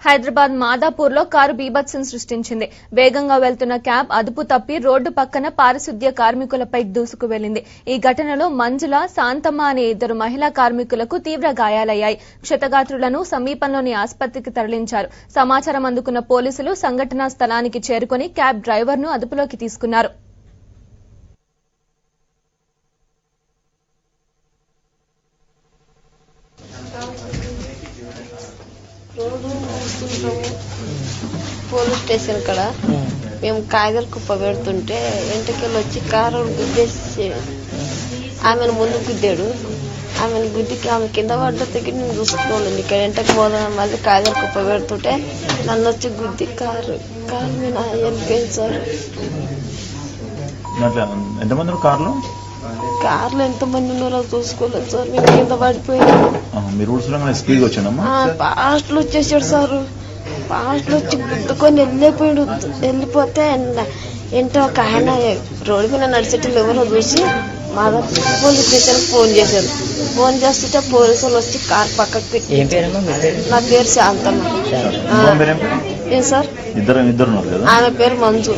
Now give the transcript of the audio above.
హైదరాబాద్ మాదాపూర్ లో కారు బీభత్సం సృష్టించింది. వేగంగా వెళ్తున్న క్యాబ్ అదుపు తప్పి రోడ్డు పక్కన పారిశుద్ధ్య కార్మికులపై దూసుకు వెళ్లింది. ఈ ఘటనలో మంజుల, శాంతమ్మ అనే ఇద్దరు మహిళా కార్మికులకు తీవ్ర గాయాలయ్యాయి. క్షతగాత్రులను సమీపంలోని ఆసుపత్రికి తరలించారు. సమాచారం అందుకున్న పోలీసులు సంఘటనా స్థలానికి చేరుకుని క్యాబ్ డ్రైవర్ ను అదుపులోకి తీసుకున్నారు. పోలీస్ స్టేషన్ కడ మేము కాయదలు కుప్ప పెడుతుంటే ఇంటికెళ్ళి వచ్చి కారు గుద్దేసి ఆమెను ముందు గుద్దాడు. ఆమెను గుద్దికి ఆమె కింద పడ్డ దగ్గర నేను చూసుకోవాలి. ఇక్కడ ఇంటికి పోదాం మళ్ళీ కాయదలు కుప్ప పెడుతుంటే నన్ను వచ్చి గుద్ది కారు మీద వెళ్ళిపోయింది సార్. కార్లో ఎంతమంది ఉన్నారో చూసుకోలేదు సార్. మేము కింద పడిపోయాము. ఫాస్ట్ లో వచ్చేసాడు సార్. ఫాస్ట్ లో వచ్చి గుద్దుకొని వెళ్ళిపోతే ఏంటో ఒక ఆయన రోడ్డు మీద నడిచేటప్పుడు ఎవరో చూసి మాదాపూర్ పోలీస్ స్టేషన్ ఫోన్ చేశారు. ఫోన్ చేస్తుంటే పోలీసులు వచ్చి కార్ పక్కకు పెట్టి. నా పేరు శాంతమ్మ. ఏం సార్? ఆమె పేరు మంజు.